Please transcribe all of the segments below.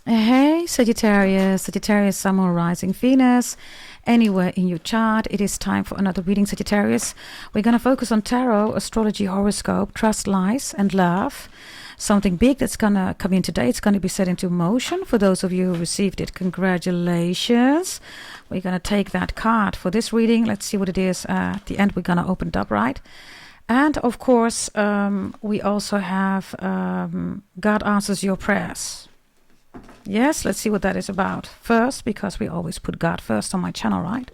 Hey, Sagittarius, Sagittarius, Sun, Moon, Rising, Venus, anywhere in your chart. It is time for another reading, Sagittarius. We're going to focus on tarot, astrology, horoscope, trust, lies, and love. Something big that's going to come in today. It's going to be set into motion. For those of you who received it, congratulations. We're going to take that card for this reading. Let's see what it is. At the end, we're going to open it up, right? And of course, we also have God answers your prayers. Yes, let's see what that is about first, because we always put God first on my channel, right?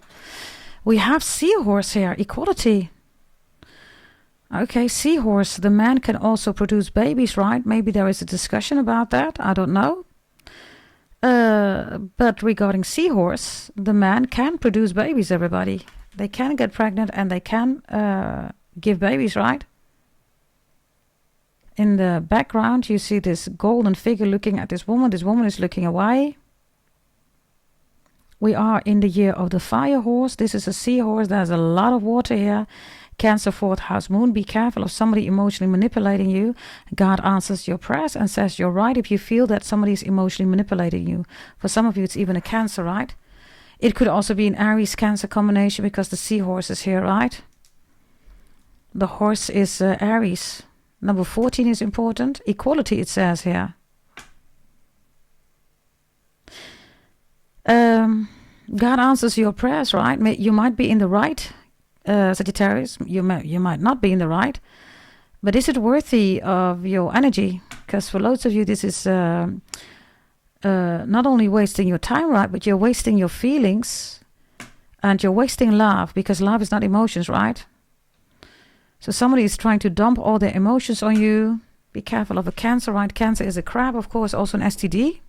We have Seahorse here, equality. Okay, Seahorse, the man can also produce babies, right? Maybe there is a discussion about that, I don't know. But regarding Seahorse, the man can produce babies, everybody. They can get pregnant and they can give babies, right? In the background, you see this golden figure looking at this woman. This woman is looking away. We are in the year of the fire horse. This is a seahorse. There's a lot of water here. Cancer, 4th house, moon. Be careful of somebody emotionally manipulating you. God answers your prayers and says you're right if you feel that somebody is emotionally manipulating you. For some of you, it's even a Cancer, right? It could also be an Aries-Cancer combination because the seahorse is here, right? The horse is Aries. Number 14 is important. Equality, it says here. God answers your prayers, right? You might be in the right, Sagittarius. You might not be in the right. But is it worthy of your energy? Because for loads of you, this is not only wasting your time, right? But you're wasting your feelings. And you're wasting love, because love is not emotions, right? So somebody is trying to dump all their emotions on you. Be careful of a Cancer, right? Cancer is a crab, of course, also an STD.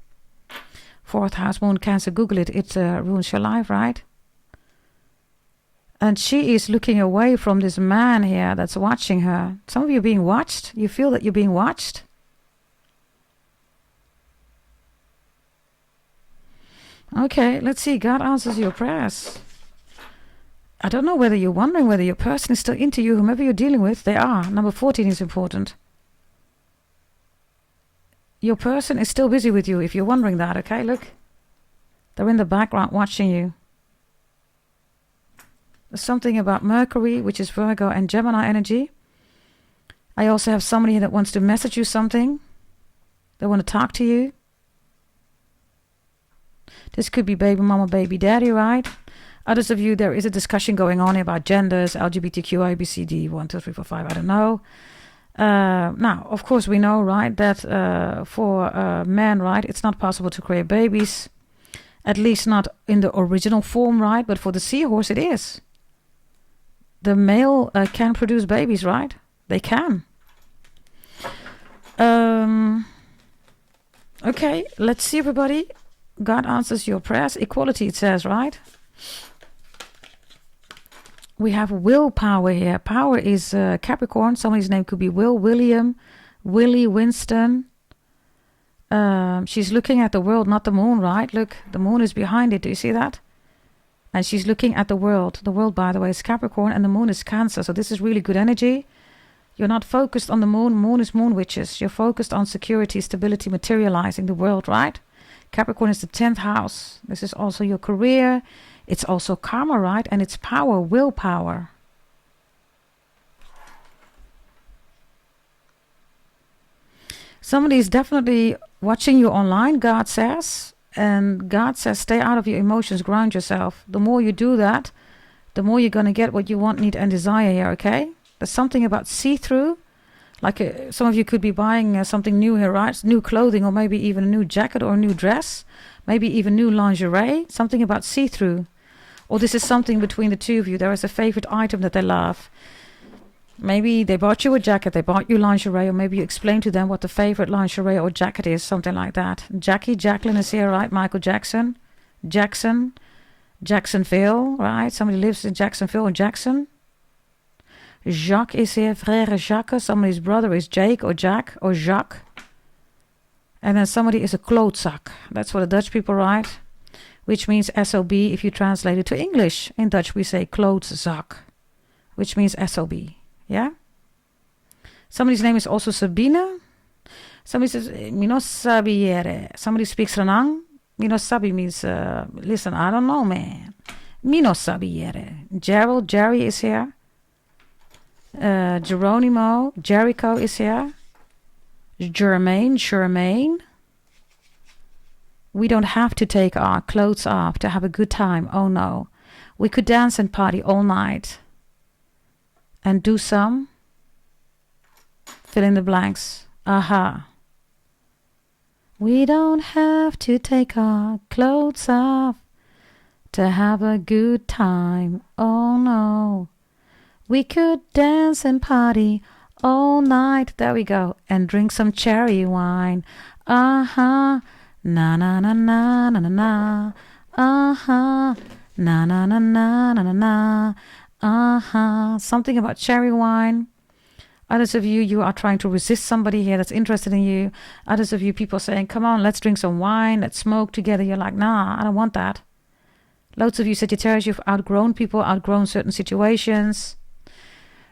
4th house, moon, Cancer, Google it. It ruins your life, right? And she is looking away from this man here that's watching her. Some of you are being watched. You feel that you're being watched. Okay, let's see. God answers your prayers. I don't know whether you're wondering whether your person is still into you, whomever you're dealing with, they are. Number 14 is important. Your person is still busy with you, if you're wondering that, okay? Look. They're in the background watching you. There's something about Mercury, which is Virgo and Gemini energy. I also have somebody that wants to message you something. They want to talk to you. This could be baby mama, baby daddy, right? Others of you, there is a discussion going on about genders, LGBTQ, ABCD, 1, 2, 3, 4, 5, I don't know. Now, of course, we know, right, that for men, right, it's not possible to create babies. At least not in the original form, right? But for the seahorse, it is. The male can produce babies, right? They can. Okay, let's see, everybody. God answers your prayers. Equality, it says, right? We have willpower here. Power is Capricorn. Somebody's name could be Will, William, Willie, Winston. She's looking at the world, not the moon, right? Look, the moon is behind it. Do you see that? And she's looking at the world. The world, by the way, is Capricorn and the moon is Cancer. So this is really good energy. You're not focused on the moon. Moon is moon witches. You're focused on security, stability, materializing the world, right? Capricorn is the 10th house. This is also your career. It's also karma, right? And it's power, willpower. Somebody is definitely watching you online, God says. And God says, stay out of your emotions, ground yourself. The more you do that, the more you're going to get what you want, need, and desire here, okay? There's something about see-through. Like some of you could be buying something new here, right? New clothing, or maybe even a new jacket or a new dress. Maybe even new lingerie. Something about see-through. Or this is something between the two of you. There is a favorite item that they love. Maybe they bought you a jacket, they bought you lingerie, or maybe you explain to them what the favorite lingerie or jacket is, something like that. Jacqueline is here, right? Michael Jackson. Jacksonville, right? Somebody lives in Jacksonville or Jackson. Jacques is here, Frère Jacques. Somebody's brother is Jake or Jack or Jacques. And then somebody is a klootzak. That's what the Dutch people write. Which means SOB if you translate it to English. In Dutch we say klootzak, which means SOB. Yeah? Somebody's name is also Sabine. Somebody says, "Mino sabiere." Somebody speaks Renang. Mino sabi means, listen, I don't know, man. Mino sabiere. Gerald, Jerry is here. Geronimo, Jericho is here. Germaine. We don't have to take our clothes off to have a good time. Oh no. We could dance and party all night. And do some. Fill in the blanks. Aha. We don't have to take our clothes off to have a good time. Oh no. We could dance and party all night. There we go. And drink some cherry wine. Uh-huh. Na na na na na na na. Uh-huh. Na na na na na na na. Uh-huh. Something about cherry wine. Others of you, you are trying to resist somebody here that's interested in you. Others of you, people saying, come on, let's drink some wine, let's smoke together. You're like, nah, I don't want that. Loads of you, Sagittarius, you've outgrown people, outgrown certain situations.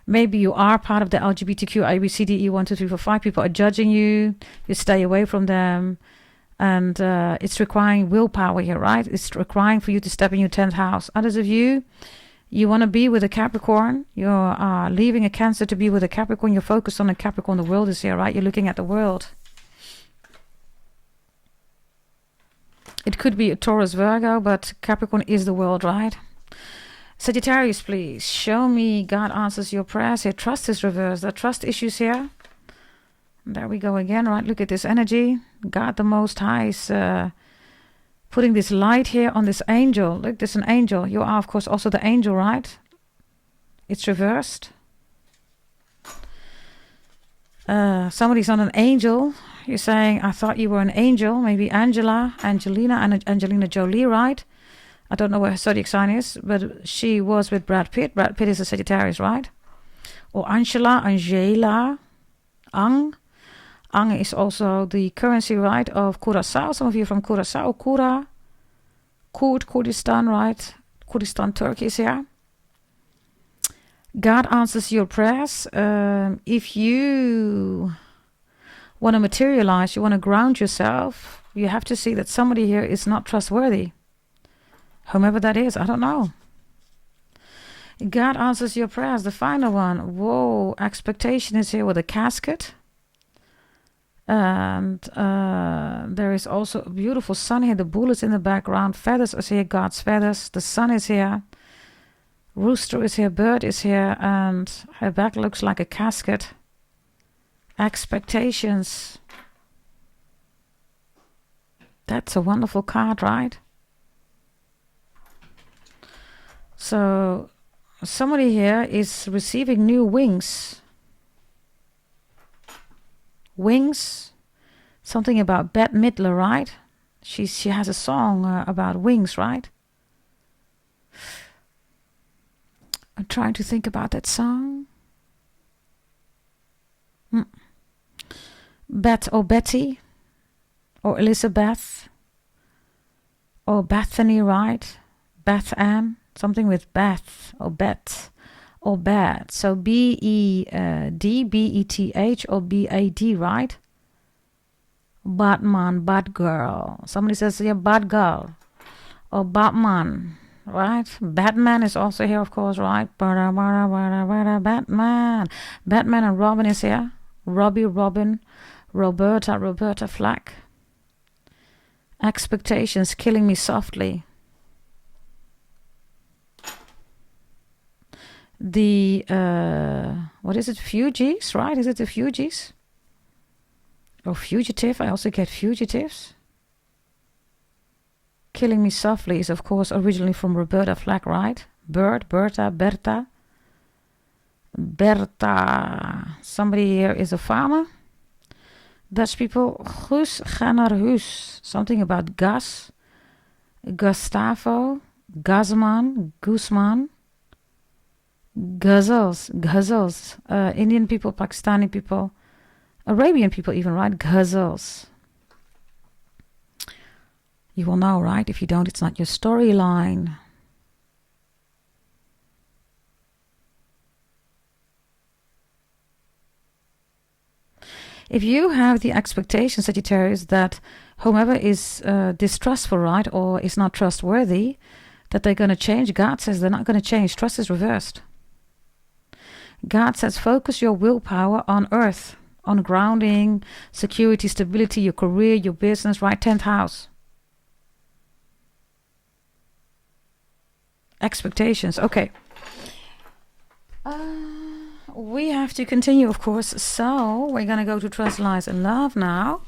Maybe you are part of the LGBTQ, ABCDE, 1, 2, 3, 4, 5. People are judging you. You stay away from them. And it's requiring willpower here, right? It's requiring for you to step in your 10th house. Others of you, you want to be with a Capricorn. You're leaving a Cancer to be with a Capricorn. You're focused on a Capricorn. The world is here, right? You're looking at the world. It could be a Taurus, Virgo, but Capricorn is the world, right? Sagittarius, please show me God answers your prayers here. Trust is reversed. There are trust issues here. There we go again, right? Look at this energy. God the Most High is putting this light here on this angel. Look, there's an angel. You are, of course, also the angel, right? It's reversed. Somebody's not an angel. You're saying, I thought you were an angel. Maybe Angelina, and Angelina Jolie, right? I don't know where her zodiac sign is, but she was with Brad Pitt. Brad Pitt is a Sagittarius, right? Or Angela, Ang. Ang is also the currency, right, of Curacao. Some of you from Curacao, Kurdistan, right? Kurdistan, Turkey is here. God answers your prayers. If you want to materialize, you want to ground yourself, you have to see that somebody here is not trustworthy. Whomever that is, I don't know. God answers your prayers. The final one. Whoa, expectation is here with a casket. And there is also a beautiful sun here. The bull is in the background. Feathers is here. God's feathers. The sun is here. Rooster is here. Bird is here. And her back looks like a casket. Expectations. That's a wonderful card, right? So somebody here is receiving new wings. Wings. Something about Bette Midler, right? She has a song about wings, right? I'm trying to think about that song. Bette or Betty or Elizabeth or Bethany, right? Beth Ann. Something with Beth or Bet or Bad. So B-E-D, B-E-T-H or B-A-D, right? Batman, Batgirl. Somebody says, yeah, Batgirl or Batman, right? Batman is also here, of course, right? Batman. Batman and Robin is here. Robbie, Robin. Roberta Flack. Expectations, killing me softly. The what is it, fugees, right? Is it the fugees or fugitive? I also get fugitives. Killing me softly is, of course, originally from Roberta Flack, right? Berta. Somebody here is a farmer. Dutch people. Guus, ga naar huis. Something about Gus, Gustavo, Guzman. Ghazals, Indian people, Pakistani people, Arabian people even, right? Ghazals. You will know, right? If you don't, it's not your storyline. If you have the expectation, Sagittarius, that whomever is distrustful, right, or is not trustworthy, that they're going to change, God says they're not going to change. Trust is reversed. God says focus your willpower on earth, on grounding, security, stability, your career, your business, right? 10th house. Expectations. Okay. We have to continue, of course. So we're going to go to trust, lies, and love now.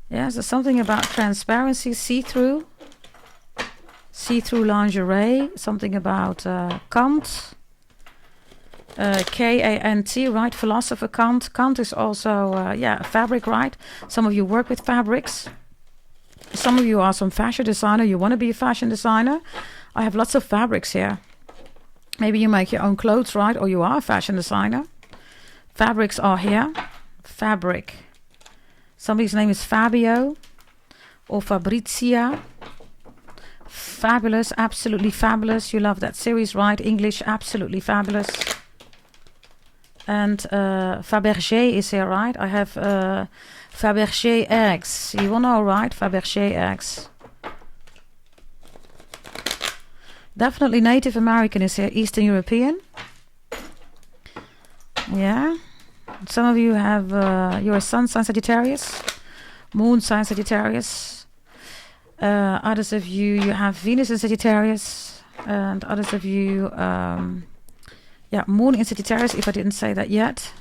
Yes, there's something about transparency, see-through lingerie, something about Kant, K-A-N-T, right? Philosopher Kant. Kant is also, fabric, right? Some of you work with fabrics. Some of you are some fashion designer. You want to be a fashion designer. I have lots of fabrics here. Maybe you make your own clothes, right? Or you are a fashion designer. Fabrics are here. Fabric. Somebody's name is Fabio or Fabrizia. Fabulous, absolutely fabulous. You love that series, right? English, absolutely fabulous. And Fabergé is here, right? I have Fabergé eggs. You will know, right? Fabergé eggs. Definitely Native American is here. Eastern European. Yeah. Some of you have your sun sign Sagittarius. Moon sign Sagittarius. Others of you have Venus in Sagittarius. And others of you... Moon in Sagittarius, if I didn't say that yet.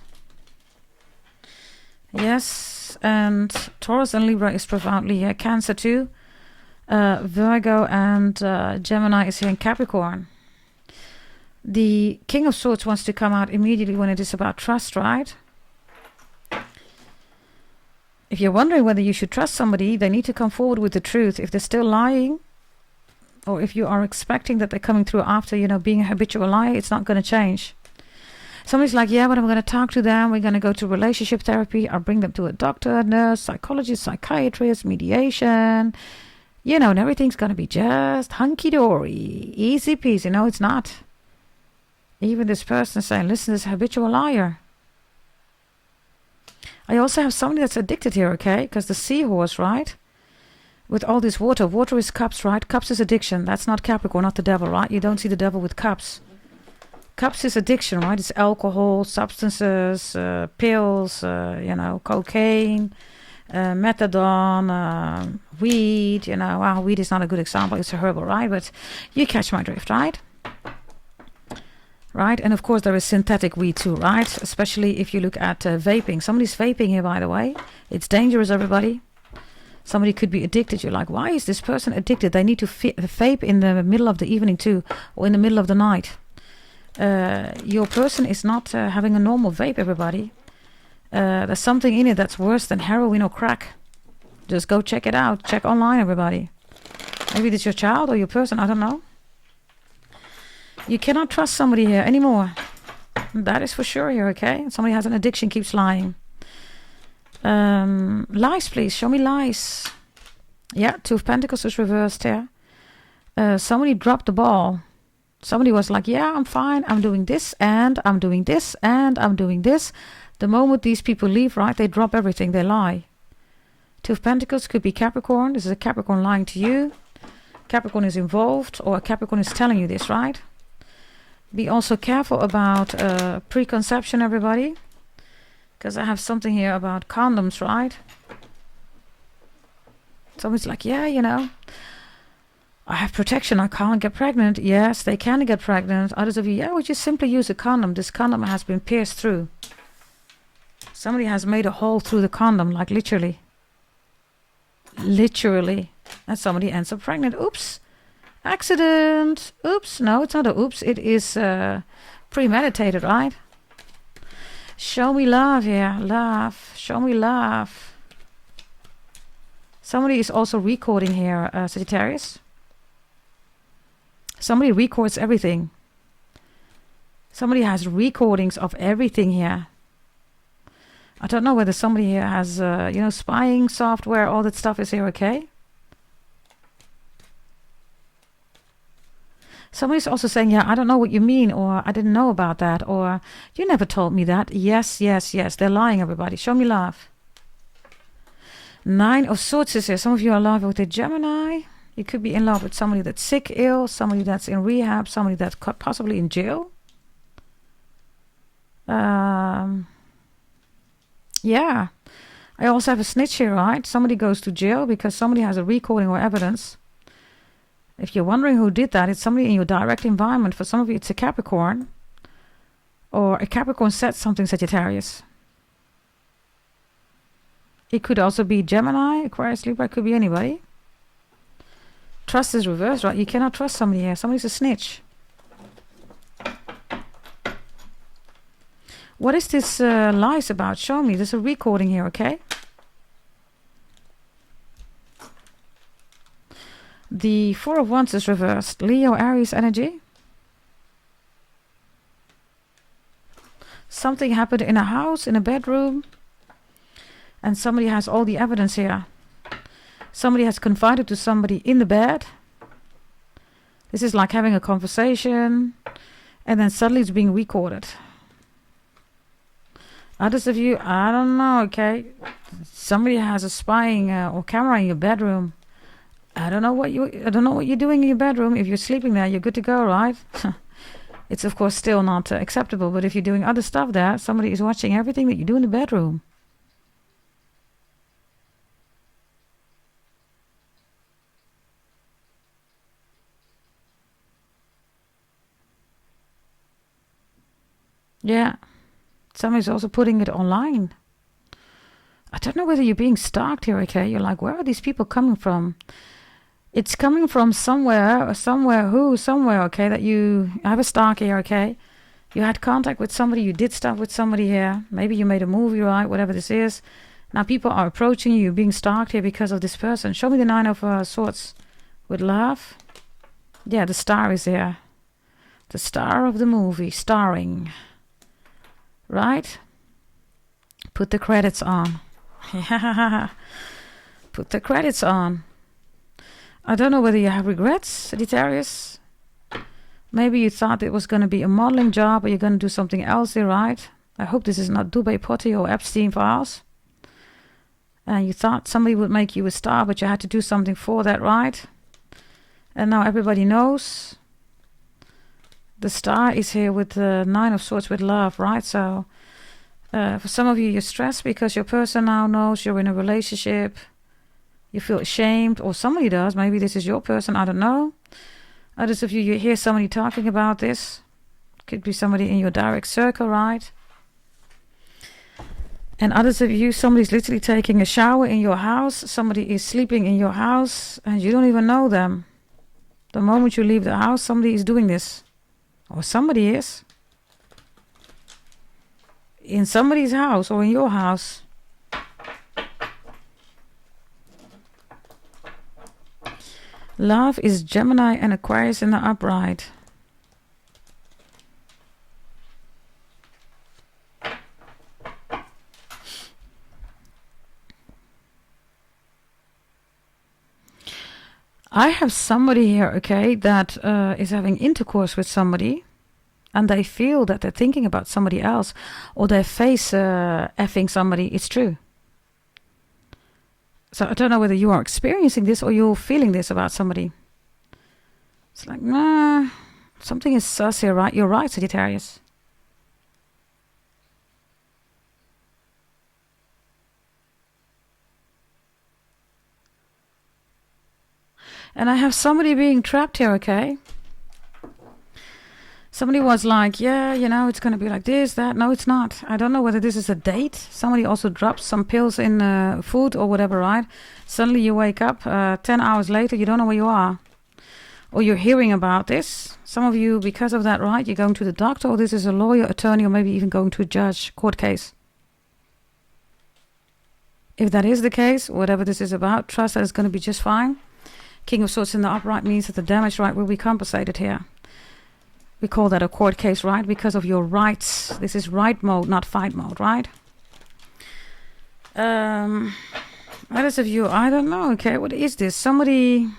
Yes, and Taurus and Libra is profoundly here. Cancer too. Virgo and Gemini is here in Capricorn. The King of Swords wants to come out immediately when it is about trust, right? If you're wondering whether you should trust somebody, they need to come forward with the truth. If they're still lying, or if you are expecting that they're coming through after, being a habitual liar, it's not going to change. Somebody's like, yeah, but I'm going to talk to them. We're going to go to relationship therapy. I'll bring them to a doctor, nurse, psychologist, psychiatrist, mediation. And everything's going to be just hunky-dory, easy peasy. No, it's not. Even this person is saying, listen, this is a habitual liar. I also have somebody that's addicted here, okay? Because the Seahorse, right? With all this water. Water is cups, right? Cups is addiction. That's not Capricorn, not the devil, right? You don't see the devil with cups. Cups is addiction, right? It's alcohol, substances, pills, cocaine, methadone, weed, Well, weed is not a good example. It's a herbal, right? But you catch my drift, right? Right? And of course there is synthetic weed too, right? Especially if you look at vaping. Somebody's vaping here, by the way. It's dangerous, everybody. Somebody could be addicted. You're like, why is this person addicted? They need to vape in the middle of the evening too, or in the middle of the night. Your person is not having a normal vape, everybody. There's something in it that's worse than heroin or crack. Just go check it out. Check online, everybody. Maybe it's your child or your person. I don't know. You cannot trust somebody here anymore. That is for sure here, okay? Somebody has an addiction, keeps lying. Lies, please. Show me lies. Yeah, Two of Pentacles is reversed here. Somebody dropped the ball. Somebody was like, yeah, I'm fine. I'm doing this and I'm doing this and I'm doing this. The moment these people leave, right, they drop everything. They lie. Two of Pentacles could be Capricorn. This is a Capricorn lying to you. Capricorn is involved, or a Capricorn is telling you this, right? Be also careful about preconception, everybody. Because I have something here about condoms, right? Somebody's like, yeah, I have protection. I can't get pregnant. Yes, they can get pregnant. Others of you, yeah, we just simply use a condom. This condom has been pierced through. Somebody has made a hole through the condom, like literally. Literally. And somebody ends up pregnant. Oops. Accident. Oops. No, it's not a oops. It is premeditated, right? Show me love here. Love. Show me love. Somebody is also recording here, Sagittarius. Somebody records everything. Somebody has recordings of everything here. I don't know whether somebody here has, spying software, all that stuff is here, okay? Somebody's also saying, yeah, I don't know what you mean, or I didn't know about that, or you never told me that. Yes, yes, yes. They're lying, everybody. Show me love. 9 of Swords is here. Some of you are in love with a Gemini. You could be in love with somebody that's sick, ill, somebody that's in rehab, somebody that's possibly in jail. Yeah. I also have a snitch here, right? Somebody goes to jail because somebody has a recording or evidence. If you're wondering who did that, it's somebody in your direct environment. For some of you, it's a Capricorn. Or a Capricorn said something, Sagittarius. It could also be Gemini, Aquarius, Libra. It could be anybody. Trust is reversed, right? You cannot trust somebody here. Somebody's a snitch. What is this lies about? Show me. There's a recording here, okay? The 4 of Wands is reversed. Leo, Aries energy. Something happened in a house, in a bedroom. And somebody has all the evidence here. Somebody has confided to somebody in the bed. This is like having a conversation. And then suddenly it's being recorded. Others of you, I don't know, okay? Somebody has a spying or camera in your bedroom. I don't know what you're doing in your bedroom. If you're sleeping there, you're good to go, right? It's of course still not acceptable, but if you're doing other stuff there, somebody is watching everything that you do in the bedroom. Yeah. Somebody's also putting it online. I don't know whether you're being stalked here, okay? You're like, where are these people coming from? It's coming from somewhere, okay, that you have a stalk here, okay? You had contact with somebody, you did stuff with somebody here. Maybe you made a movie, right? Whatever this is. Now people are approaching you, being stalked here because of this person. Show me the 9 of Swords with love. Yeah, the star is here. The star of the movie, starring. Right? Put the credits on. Yeah. Put the credits on. I don't know whether you have regrets, Sagittarius. Maybe you thought it was going to be a modeling job, or you're going to do something else here, right? I hope this is not Dubai Potty or Epstein files. And you thought somebody would make you a star, but you had to do something for that, right? And now everybody knows. The star is here with the 9 of Swords with love, right? So for some of you, you're stressed because your person now knows you're in a relationship. You feel ashamed, or somebody does. Maybe this is your person, I don't know. Others of you, you hear somebody talking about this. Could be somebody in your direct circle, right? And others of you, somebody's literally taking a shower in your house. Somebody is sleeping in your house and you don't even know them. The moment you leave the house, somebody is doing this. Or somebody is. In somebody's house or in your house. Love is Gemini and Aquarius in the upright. I have somebody here, okay, that is having intercourse with somebody, and they feel that they're thinking about somebody else, or they face effing somebody. It's true. So I don't know whether you are experiencing this or you're feeling this about somebody. It's like, nah, something is sus here, right? You're right, Sagittarius. And I have somebody being trapped here, okay? Somebody was like, yeah, you know, it's going to be like this, that. No, it's not. I don't know whether this is a date. Somebody also drops some pills in food or whatever, right? Suddenly you wake up 10 hours later, you don't know where you are. Or you're hearing about this. Some of you, because of that, right, you're going to the doctor, or this is a lawyer, attorney, or maybe even going to a judge, court case. If that is the case, whatever this is about, trust that it's going to be just fine. King of Swords in the upright means that the damage, right, will be compensated here. We call that a court case, right? Because of your rights. This is right mode, not fight mode, right? Others of you, I don't know, okay, what is this? Somebody...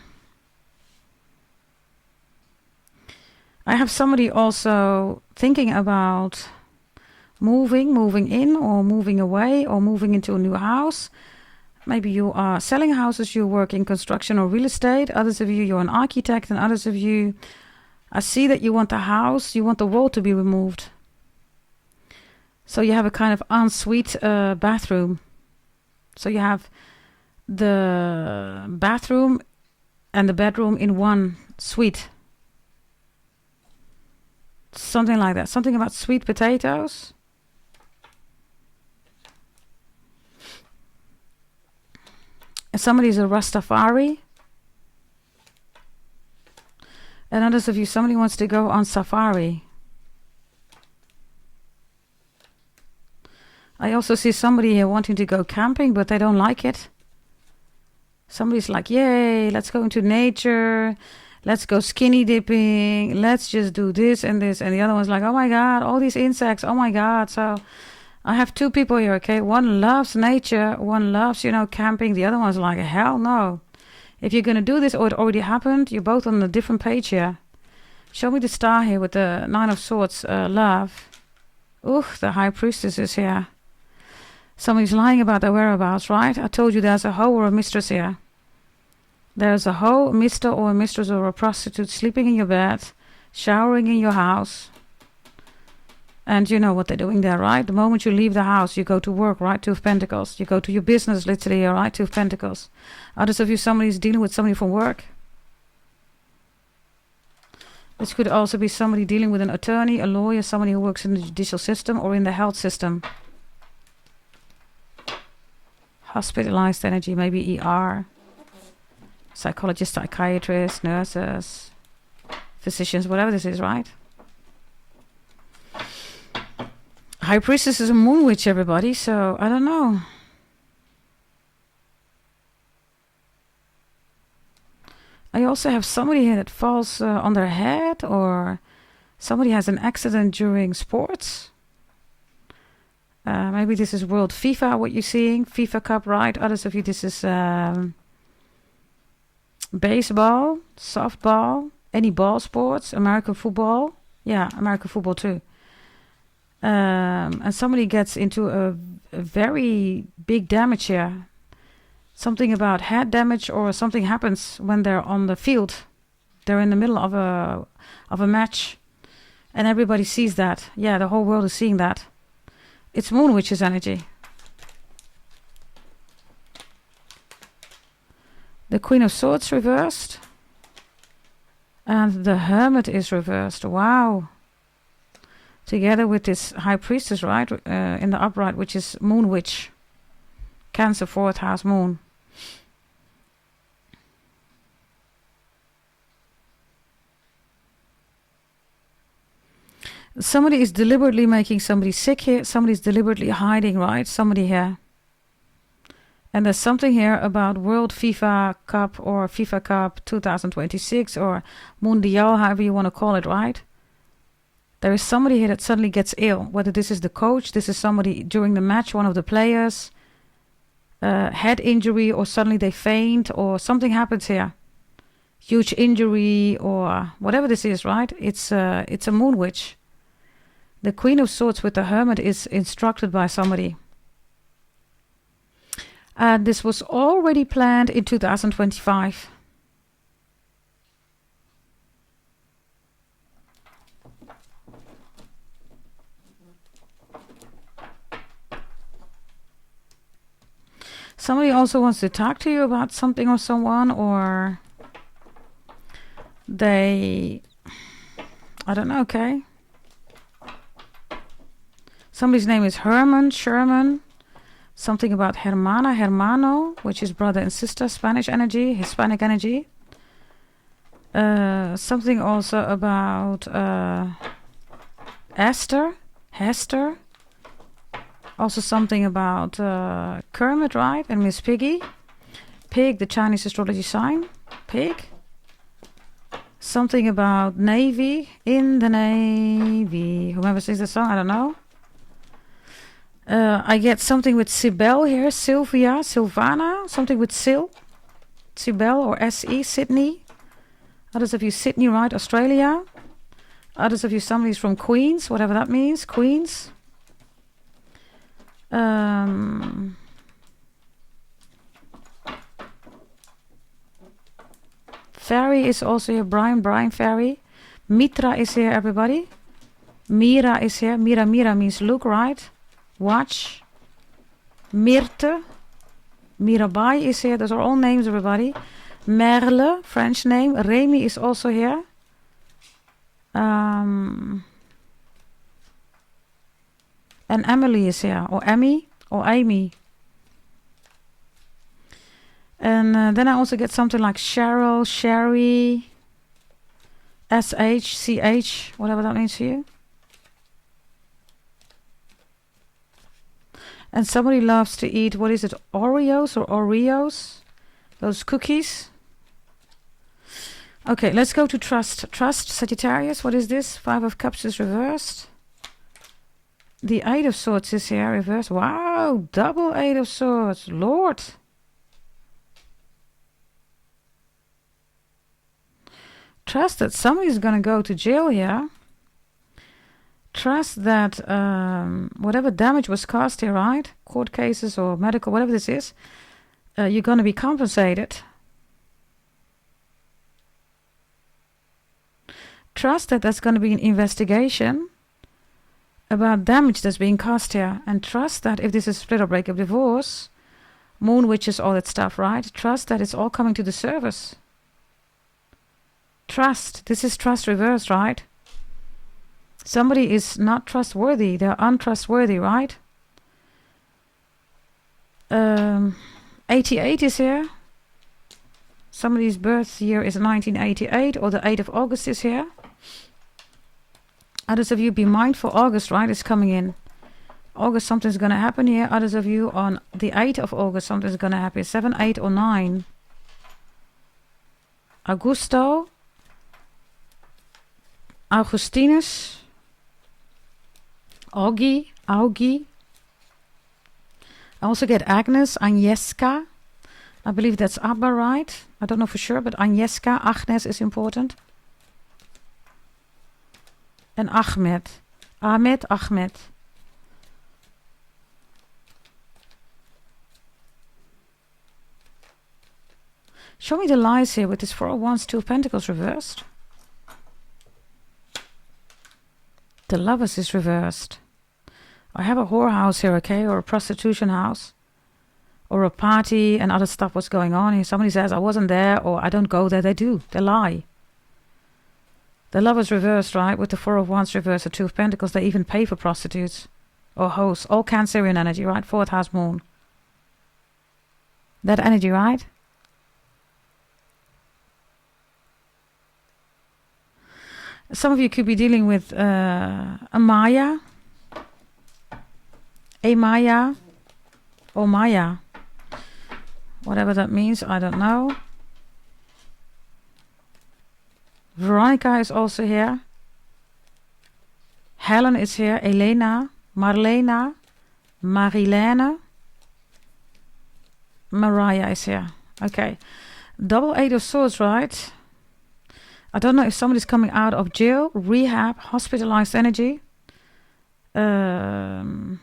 I have somebody also thinking about moving in or moving away or moving into a new house. Maybe you are selling houses, you work in construction or real estate. Others of you, you're an architect, and others of you, I see that you want the house, you want the wall to be removed. So you have a kind of ensuite bathroom. So you have the bathroom and the bedroom in one suite. Something like that. Something about sweet potatoes. And somebody's a Rastafari. And others of you, somebody wants to go on safari. I also see somebody here wanting to go camping, but they don't like it. Somebody's like, yay, let's go into nature. Let's go skinny dipping. Let's just do this and this. And the other one's like, oh my God, all these insects. Oh my God. So I have two people here, okay? One loves nature. One loves, camping. The other one's like, hell no. If you're going to do this or it already happened, you're both on a different page here. Show me the star here with the 9 of Swords, love. Ooh, the High Priestess is here. Somebody's lying about their whereabouts, right? I told you there's a hoe or a mistress here. There's a hoe, a mister or a mistress or a prostitute sleeping in your bed, showering in your house. And you know what they're doing there, right? The moment you leave the house, you go to work, right? 2 of Pentacles. You go to your business, literally, right? 2 of Pentacles. Others of you, somebody's dealing with somebody from work. This could also be somebody dealing with an attorney, a lawyer, somebody who works in the judicial system or in the health system. Hospitalized energy, maybe ER. Psychologists, psychiatrists, nurses, physicians, whatever this is, right? High Priestess is a moon witch, everybody, so I don't know. I also have somebody here that falls on their head, or somebody has an accident during sports. Maybe this is World FIFA, what you're seeing. FIFA Cup, right? Others of you, this is baseball, softball, any ball sports, American football. Yeah, American football too. And somebody gets into a very big damage here. Something about head damage or something happens when they're on the field. They're in the middle of a match. And everybody sees that. Yeah, the whole world is seeing that. It's Moon Witch's energy. The Queen of Swords reversed. And the Hermit is reversed. Wow. Together with this High Priestess, right? In the upright, which is Moon Witch. Cancer, 4th house moon. Somebody is deliberately making somebody sick here. Somebody's deliberately hiding, right? Somebody here. And there's something here about World FIFA Cup or FIFA Cup 2026 or Mundial, however you want to call it, right? There is somebody here that suddenly gets ill. Whether this is the coach, this is somebody during the match, one of the players, head injury, or suddenly they faint, or something happens here. Huge injury, or whatever this is, right? It's a moon witch. The Queen of Swords with the Hermit is instructed by somebody. And this was already planned in 2025. Somebody also wants to talk to you about something or someone, or I don't know, okay? Somebody's name is Sherman. Something about hermana, hermano, which is brother and sister, Spanish energy, Hispanic energy. Something also about Hester. Also something about Kermit, right? And Miss Piggy. Pig, the Chinese astrology sign. Pig. Something about Navy, in the Navy. Whoever sings the song, I don't know. I get something with Sibel here. Sylvia, Sylvana. Something with Sibel or S-E, Sydney. Others of you, Sydney, right? Australia. Others of you, somebody's from Queens, whatever that means. Queens. Fairy is also here. Brian Fairy. Mitra is here, everybody. Mira is here. Mira means look, right? Watch. Myrte. Mirabai is here. Those are all names, everybody. Merle, French name. Remy is also here. And Emily is here. Or Emmy. Or Amy. And then I also get something like Cheryl, Sherry, SH, CH, whatever that means to you. And somebody loves to eat, what is it, Oreos or Oreos? Those cookies. Okay, let's go to trust. Trust, Sagittarius, what is this? 5 of Cups is reversed. The 8 of Swords is here, reversed. Wow, double 8 of Swords, Lord. Trust that somebody's going to go to jail here. Trust that whatever damage was caused here, right? Court cases or medical, whatever this is, you're going to be compensated. Trust that there's going to be an investigation about damage that's being caused here. And trust that if this is split or breakup, divorce, moon witches, all that stuff, right? Trust that it's all coming to the surface. Trust. This is trust reversed, right? Somebody is not trustworthy. They're untrustworthy, right? 88 is here. Somebody's birth year is 1988, or the 8th of August is here. Others of you, be mindful. August, right, is coming in. August, something's going to happen here. Others of you, on the 8th of August, something's going to happen. 7, 8, or 9. Augusto. Augustinus. Augie. I also get Agnes, Agnieszka. I believe that's Abba, right? I don't know for sure, but Agnieszka, Agnes is important. And Ahmed. Ahmed. Show me the lies here with this 4 of Wands, 2 of Pentacles reversed. The Lovers is reversed. I have a whorehouse here, okay, or a prostitution house, or a party and other stuff was going on. If somebody says, I wasn't there, or I don't go there, they do. They lie. The Lovers reversed, right, with the 4 of Wands reversed, the 2 of Pentacles. They even pay for prostitutes or hosts. All Cancerian energy, right? 4th house moon. That energy, right? Some of you could be dealing with a Maya, or Maya. Whatever that means, I don't know. Veronica is also here. Helen is here. Elena, Marlena, Marilene. Mariah is here. Okay. Double 8 of Swords, right? I don't know if somebody's coming out of jail, rehab, hospitalized energy. You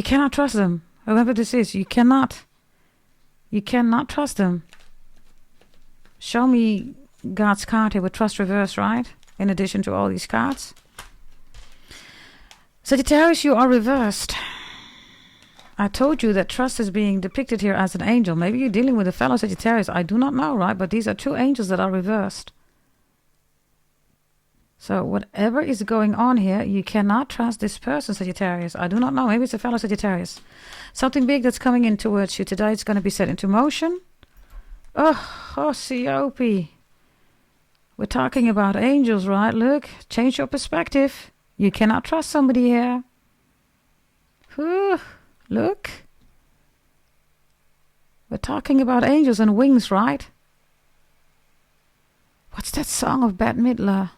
cannot trust them. Whoever this is, you cannot. You cannot trust them. Show me God's card here with trust reverse, right? In addition to all these cards. Sagittarius, you are reversed. I told you that trust is being depicted here as an angel. Maybe you're dealing with a fellow Sagittarius. I do not know, right? But these are 2 angels that are reversed. So whatever is going on here, you cannot trust this person, Sagittarius. I do not know. Maybe it's a fellow Sagittarius. Something big that's coming in towards you today. It's going to be set into motion. Oh, Osiope. We're talking about angels, right? Look, change your perspective. You cannot trust somebody here. Whew. Look. We're talking about angels and wings, right? What's that song of Bette Midler?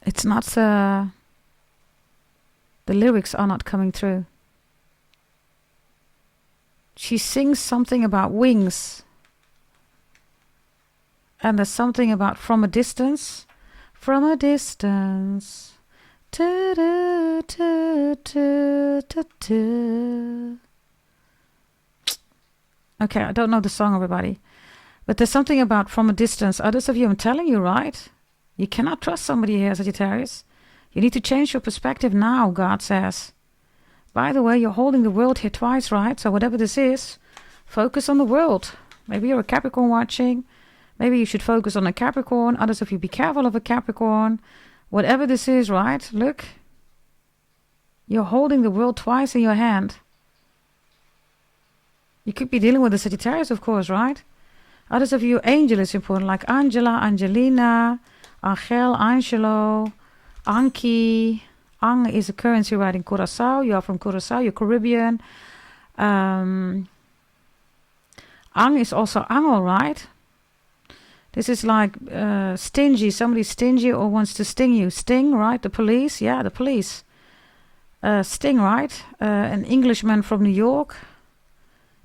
It's not, the lyrics are not coming through. She sings something about wings. And there's something about from a distance. From a distance. Okay, I don't know the song, everybody. But there's something about from a distance. Others of you, I'm telling you, right? You cannot trust somebody here, Sagittarius. You need to change your perspective now, God says. By the way, you're holding the world here twice, right? So whatever this is, focus on the world. Maybe you're a Capricorn watching. Maybe you should focus on a Capricorn. Others of you, be careful of a Capricorn. Whatever this is, right? Look. You're holding the world twice in your hand. You could be dealing with a Sagittarius, of course, right? Others of you, angel is important, like Angela, Angelina, Angel, Angelo, Anki. Ang is a currency right in Curaçao. You are from Curaçao, you're Caribbean. Ang is also Angel, right? This is like stingy. Somebody's stingy or wants to sting you. Sting, right? The police. Yeah, the police. Sting, right? An Englishman from New York.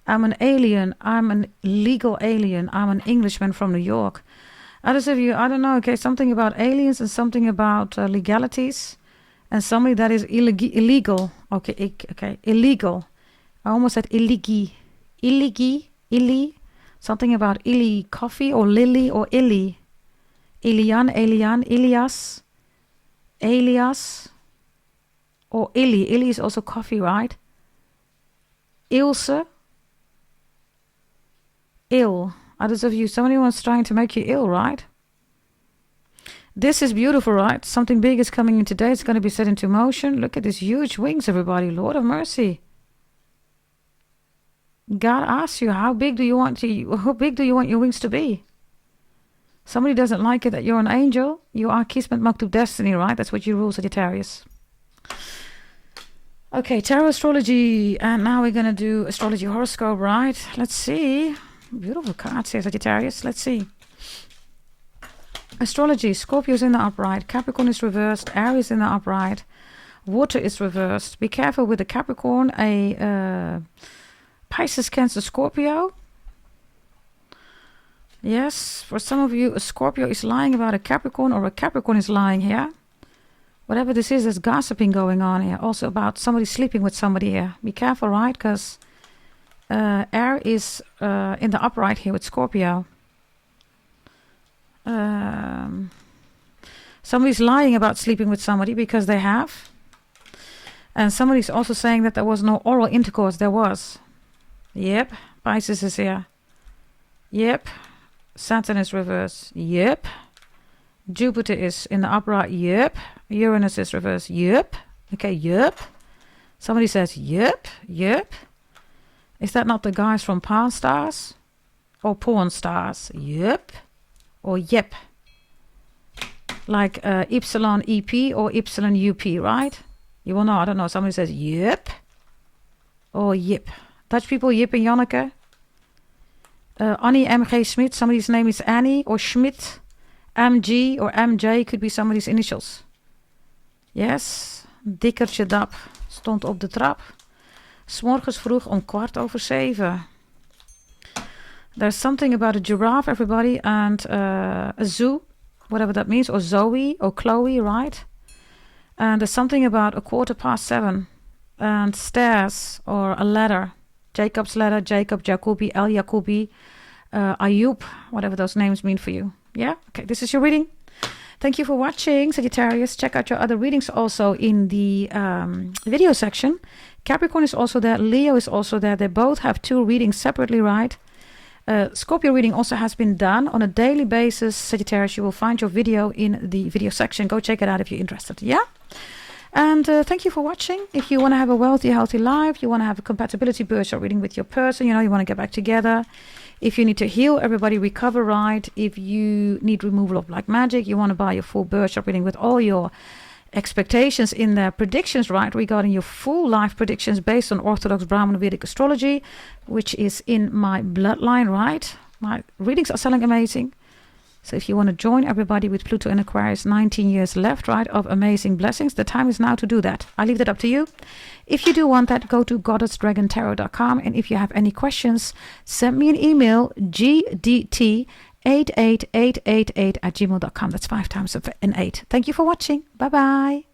I'm an alien. I'm an legal alien. I'm an Englishman from New York. Others of you, I don't know. Okay, something about aliens and something about legalities. And somebody that is illegal. Okay, illegal. I almost said illigi. Illi. Something about illy coffee or lily or illy. Elian, Ilias. Elias. Or illy. Illy is also coffee, right? Ilse. Ill. Others of you, somebody was trying to make you ill, right? This is beautiful, right? Something big is coming in today. It's going to be set into motion. Look at these huge wings, everybody. Lord of mercy. God asks you, how big do you want your wings to be? Somebody doesn't like it that you're an angel. You are Kismet Maktub destiny, right? That's what you rule, Sagittarius. Okay, tarot astrology. And now we're going to do astrology horoscope, right? Let's see. Beautiful cards here, Sagittarius. Let's see. Astrology. Scorpio is in the upright. Capricorn is reversed. Aries in the upright. Water is reversed. Be careful with the Capricorn. A Pisces, Cancer, Scorpio. Yes, for some of you, a Scorpio is lying about a Capricorn or a Capricorn is lying here. Whatever this is, there's gossiping going on here. Also about somebody sleeping with somebody here. Be careful, right? Because air is in the upright here with Scorpio. Somebody's lying about sleeping with somebody because they have. And somebody's also saying that there was no oral intercourse. There was. Yep. Pisces is here. Yep. Saturn is reversed. Yep. Jupiter is in the upright. Yep. Uranus is reversed. Yep. Okay, yep. Somebody says yep. Yep. Is that not the guys from Pawn Stars? Or Porn Stars? Yep. Or yep. Like Ypsilon EP or Ypsilon UP, right? You will know. I don't know. Somebody says yep. Or yip. Dutch people, Yip and Janneke. Annie M.G. Smit. Somebody's name is Annie or Schmidt. MG or MJ could be somebody's initials. Yes. Dikkertje Dap stond op de trap. 's Morgens vroeg om 7:15. There's something about a giraffe, everybody, and a zoo, whatever that means, or Zoe or Chloe, right? And there's something about 7:15 and stairs or a ladder. Jacob's ladder, Jacob, Jacobi, El Jacobi, Ayub, whatever those names mean for you. Yeah? Okay, this is your reading. Thank you for watching, Sagittarius. Check out your other readings also in the video section. Capricorn is also there. Leo is also there. They both have 2 readings separately, right? Scorpio reading also has been done on a daily basis. Sagittarius, you will find your video in the video section. Go check it out if you're interested. Yeah? And thank you for watching. If you want to have a wealthy, healthy life, you want to have a compatibility birth chart reading with your person, you want to get back together. If you need to heal, everybody recover, right? If you need removal of black magic, you want to buy your full birth chart reading with all your expectations in the predictions, right? Regarding your full life predictions based on Orthodox Brahmin Vedic astrology, which is in my bloodline, right? My readings are selling amazing. So if you want to join everybody with Pluto and Aquarius, 19 years left, right, of amazing blessings, the time is now to do that. I leave that up to you. If you do want that, go to goddessdragontarot.com. And if you have any questions, send me an email, gdt 88888 at gmail.com. That's 5 times an 8. Thank you for watching. Bye bye.